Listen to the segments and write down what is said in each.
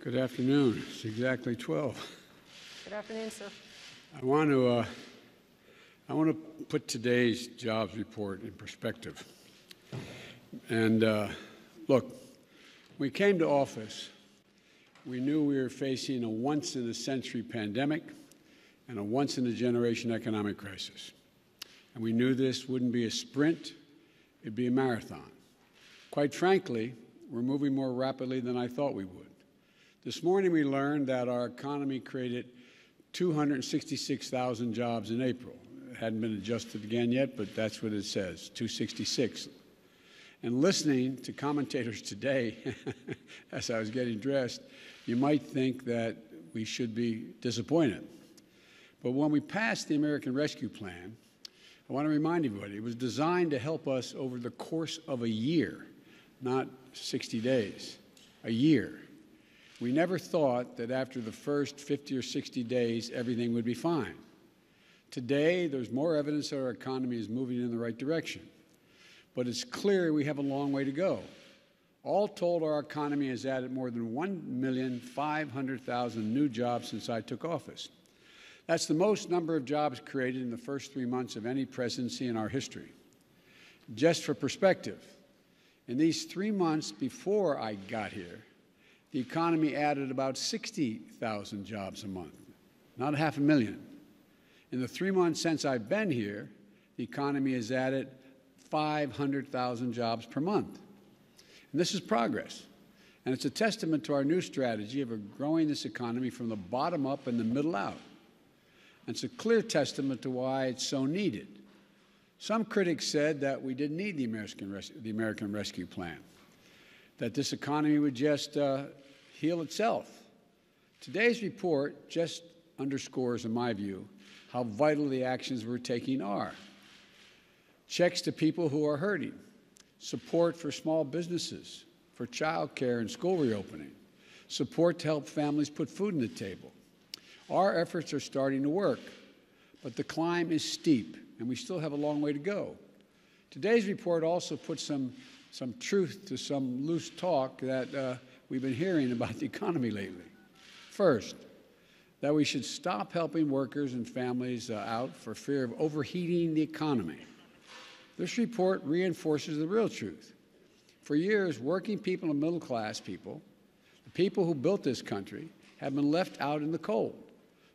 Good afternoon. It's exactly 12. Good afternoon, sir. I want to put today's jobs report in perspective. And look, when we came to office, we knew we were facing a once-in-a-century pandemic and a once-in-a-generation economic crisis. And we knew this wouldn't be a sprint, it'd be a marathon. Quite frankly, we're moving more rapidly than I thought we would. This morning we learned that our economy created 266,000 jobs in April. It hadn't been adjusted again yet, but that's what it says, 266. And listening to commentators today, as I was getting dressed, you might think that we should be disappointed. But when we passed the American Rescue Plan, I want to remind everybody, it was designed to help us over the course of a year, not 60 days, a year. We never thought that after the first 50 or 60 days, everything would be fine. Today, there's more evidence that our economy is moving in the right direction. But it's clear we have a long way to go. All told, our economy has added more than 1,500,000 new jobs since I took office. That's the most number of jobs created in the first 3 months of any presidency in our history. Just for perspective, in these 3 months before I got here, the economy added about 60,000 jobs a month, not 500,000. In the 3 months since I've been here, the economy has added 500,000 jobs per month. And this is progress. And it's a testament to our new strategy of growing this economy from the bottom up and the middle out. And it's a clear testament to why it's so needed. Some critics said that we didn't need the American Rescue Plan, that this economy would just heal itself. Today's report just underscores, in my view, how vital the actions we're taking are. Checks to people who are hurting, support for small businesses, for child care and school reopening, support to help families put food on the table. Our efforts are starting to work, but the climb is steep, and we still have a long way to go. Today's report also puts some truth to some loose talk that we've been hearing about the economy lately. First, that we should stop helping workers and families out for fear of overheating the economy. This report reinforces the real truth. For years, working people and middle-class people, the people who built this country, have been left out in the cold,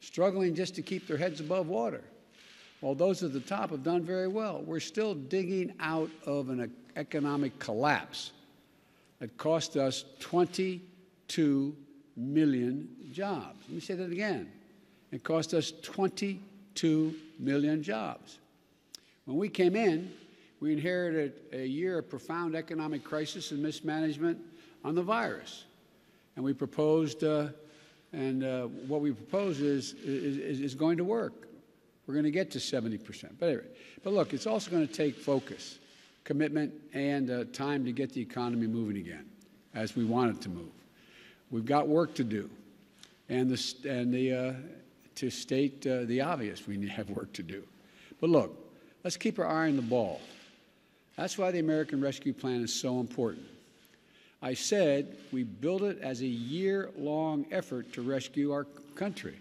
struggling just to keep their heads above water. While those at the top have done very well, we're still digging out of an economic collapse that cost us 22 million jobs. Let me say that again. It cost us 22 million jobs. When we came in, we inherited a year of profound economic crisis and mismanagement on the virus. And we proposed, what we propose is going to work. We're going to get to 70%. But anyway, look, it's also going to take focus, commitment, and time to get the economy moving again, as we want it to move. We've got work to do, to state the obvious, we have work to do. But look, let's keep our eye on the ball. That's why the American Rescue Plan is so important. I said we built it as a year-long effort to rescue our country.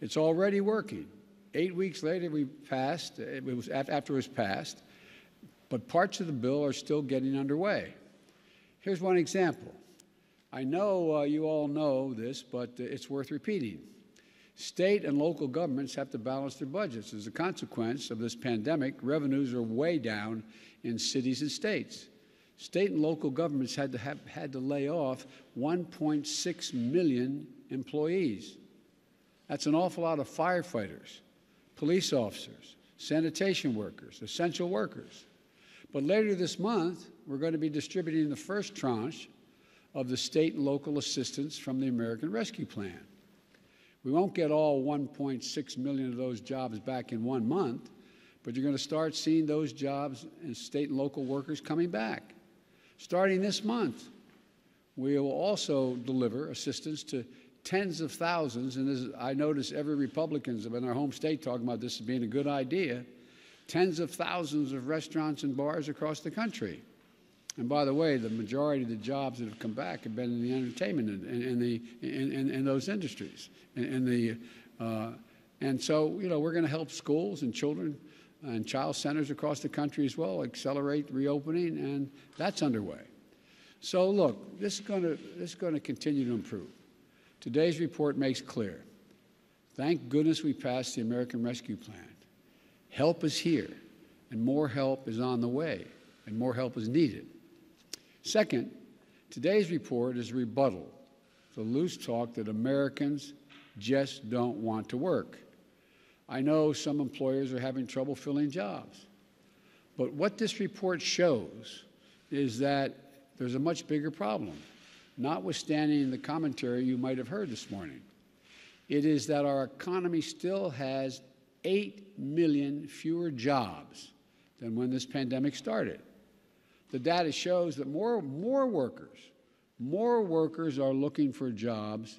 It's already working. 8 weeks later, we passed. After it was passed, but parts of the bill are still getting underway. Here's one example. I know you all know this, but it's worth repeating. State and local governments have to balance their budgets. As a consequence of this pandemic, revenues are way down in cities and states. State and local governments had to lay off 1.6 million employees. That's an awful lot of firefighters, police officers, sanitation workers, essential workers. But later this month, we're going to be distributing the first tranche of the state and local assistance from the American Rescue Plan. We won't get all 1.6 million of those jobs back in 1 month, but you're going to start seeing those jobs and state and local workers coming back. Starting this month, we will also deliver assistance to tens of thousands, and as I notice every Republican in our home state talking about this as being a good idea, tens of thousands of restaurants and bars across the country. And by the way, the majority of the jobs that have come back have been in the entertainment and in those industries. And so, you know, we're going to help schools and children and child centers across the country as well accelerate reopening, and that's underway. So look, this is going to continue to improve. Today's report makes clear. Thank goodness we passed the American Rescue Plan. Help is here, and more help is on the way, and more help is needed. Second, today's report is a rebuttal to loose talk that Americans just don't want to work. I know some employers are having trouble filling jobs, but what this report shows is that there's a much bigger problem, notwithstanding the commentary you might have heard this morning. It is that our economy still has 8 million fewer jobs than when this pandemic started. The data shows that more workers are looking for jobs,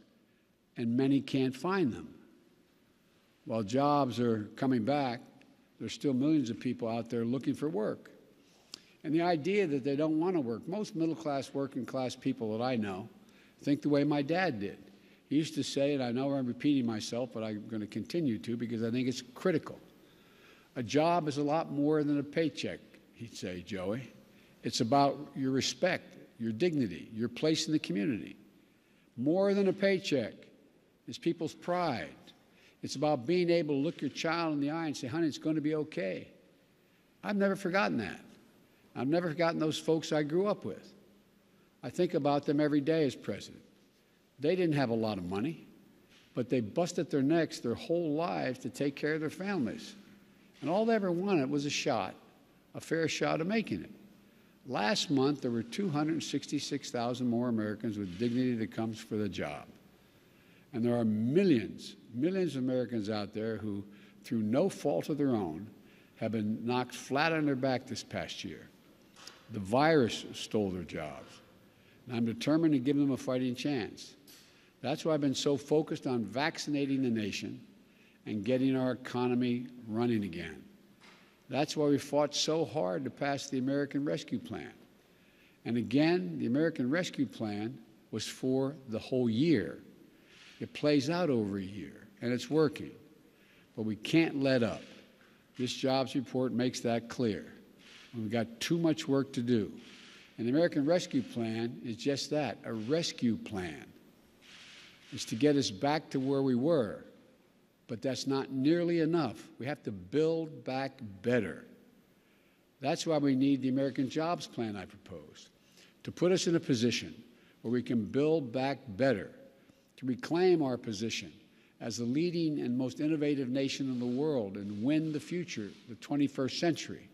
and many can't find them. While jobs are coming back, there's still millions of people out there looking for work. And the idea that they don't want to work, most middle-class, working-class people that I know think the way my dad did. He used to say, and I know I'm repeating myself, but I'm going to continue to because I think it's critical. A job is a lot more than a paycheck, he'd say, Joey. It's about your respect, your dignity, your place in the community. More than a paycheck is people's pride. It's about being able to look your child in the eye and say, honey, it's going to be okay. I've never forgotten that. I've never forgotten those folks I grew up with. I think about them every day as president. They didn't have a lot of money, but they busted their necks their whole lives to take care of their families. And all they ever wanted was a shot, a fair shot of making it. Last month, there were 266,000 more Americans with dignity that comes for the job. And there are millions of Americans out there who, through no fault of their own, have been knocked flat on their back this past year. The virus stole their jobs, and I'm determined to give them a fighting chance. That's why I've been so focused on vaccinating the nation and getting our economy running again. That's why we fought so hard to pass the American Rescue Plan. And again, the American Rescue Plan was for the whole year. It plays out over a year, and it's working. But we can't let up. This jobs report makes that clear. And we've got too much work to do. And the American Rescue Plan is just that, a rescue plan. It's to get us back to where we were. But that's not nearly enough. We have to build back better. That's why we need the American Jobs Plan I proposed, to put us in a position where we can build back better, to reclaim our position as the leading and most innovative nation in the world and win the future, the 21st century.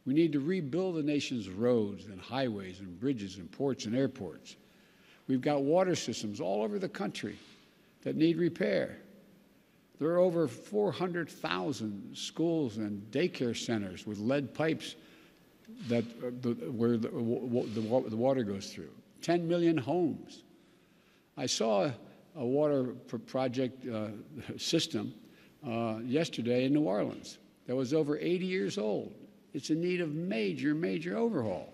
We need to rebuild the nation's roads and highways and bridges and ports and airports. We've got water systems all over the country that need repair. There are over 400,000 schools and daycare centers with lead pipes where the water goes through. 10 million homes. I saw a water project system yesterday in New Orleans that was over 80 years old. It's in need of major overhaul.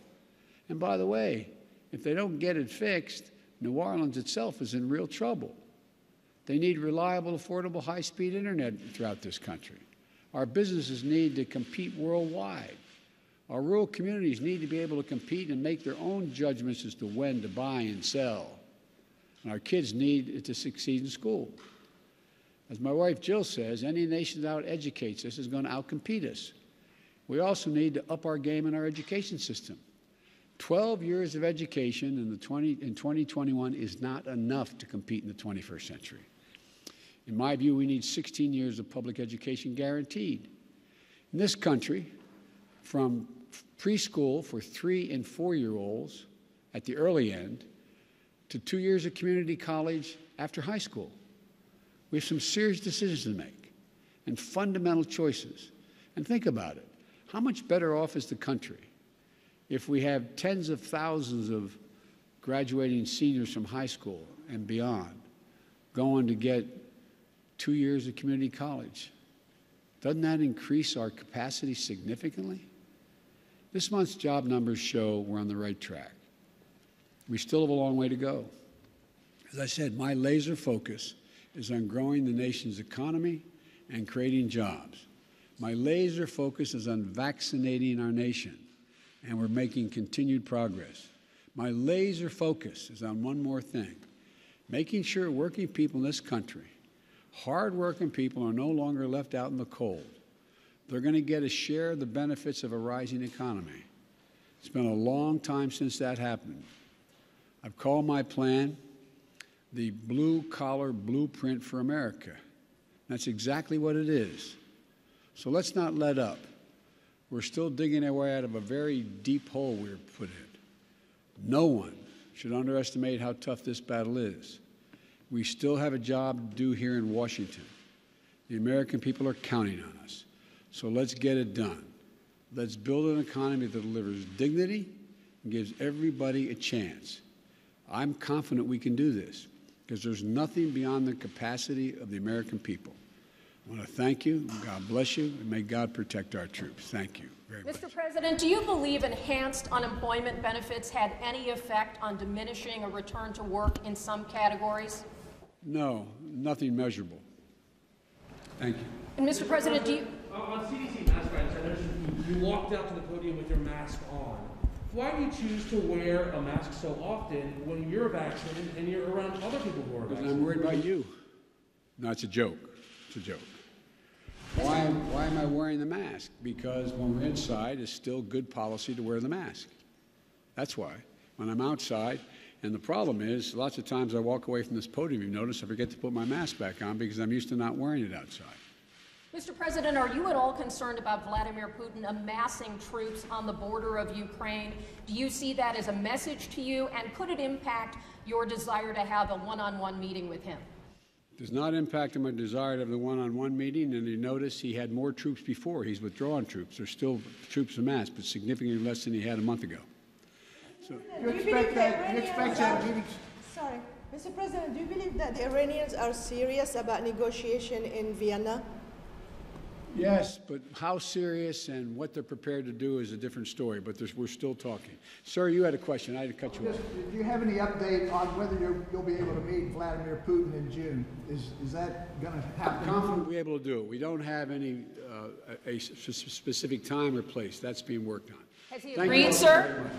And by the way, if they don't get it fixed, New Orleans itself is in real trouble. They need reliable, affordable, high-speed internet throughout this country. Our businesses need to compete worldwide. Our rural communities need to be able to compete and make their own judgments as to when to buy and sell. And our kids need to succeed in school. As my wife Jill says, any nation that out-educates us is going to out-compete us. We also need to up our game in our education system. 12 years of education in 2021 is not enough to compete in the 21st century. In my view, we need 16 years of public education guaranteed. In this country, from preschool for 3- and 4-year-olds at the early end to 2 years of community college after high school, we have some serious decisions to make and fundamental choices. And think about it. How much better off is the country if we have tens of thousands of graduating seniors from high school and beyond going to get 2 years of community college? Doesn't that increase our capacity significantly? This month's job numbers show we're on the right track. We still have a long way to go. As I said, my laser focus is on growing the nation's economy and creating jobs. My laser focus is on vaccinating our nation, and we're making continued progress. My laser focus is on one more thing, making sure working people in this country, hard-working people, are no longer left out in the cold. They're going to get a share of the benefits of a rising economy. It's been a long time since that happened. I've called my plan the blue-collar blueprint for America. That's exactly what it is. So let's not let up. We're still digging our way out of a very deep hole we were put in. No one should underestimate how tough this battle is. We still have a job to do here in Washington. The American people are counting on us. So let's get it done. Let's build an economy that delivers dignity and gives everybody a chance. I'm confident we can do this because there's nothing beyond the capacity of the American people. I want to thank you. God bless you, and may God protect our troops. Thank you very much. Mr. President, do you believe enhanced unemployment benefits had any effect on diminishing a return to work in some categories? No, nothing measurable. Thank you. And Mr. President, do you... On CDC mask mandates, you walked out to the podium with your mask on. Why do you choose to wear a mask so often when you're vaccinated and you're around other people who are vaccinated? Because I'm worried about you. No, it's a joke. It's a joke. Why am I wearing the mask? Because when we're inside, it's still good policy to wear the mask. That's why. When I'm outside, and the problem is, lots of times I walk away from this podium, you notice, I forget to put my mask back on because I'm used to not wearing it outside. Mr. President, are you at all concerned about Vladimir Putin amassing troops on the border of Ukraine? Do you see that as a message to you, and could it impact your desire to have a one-on-one meeting with him? It does not impact my desire to have the one-on-one meeting, and you notice he had more troops before. He's withdrawn troops. There's still troops amassed, but significantly less than he had a month ago. So, you expect that meeting? Sorry. Mr. President, do you believe that the Iranians are serious about negotiation in Vienna? yes, but how serious and what they're prepared to do is a different story, but we're still talking. Sir, you had a question. I had to cut you off. Do you have any update on whether you'll be able to meet Vladimir Putin in June? Is that going to happen? I'm confident we'll be able to do it. We don't have any a specific time or place. That's being worked on. Has he agreed, sir?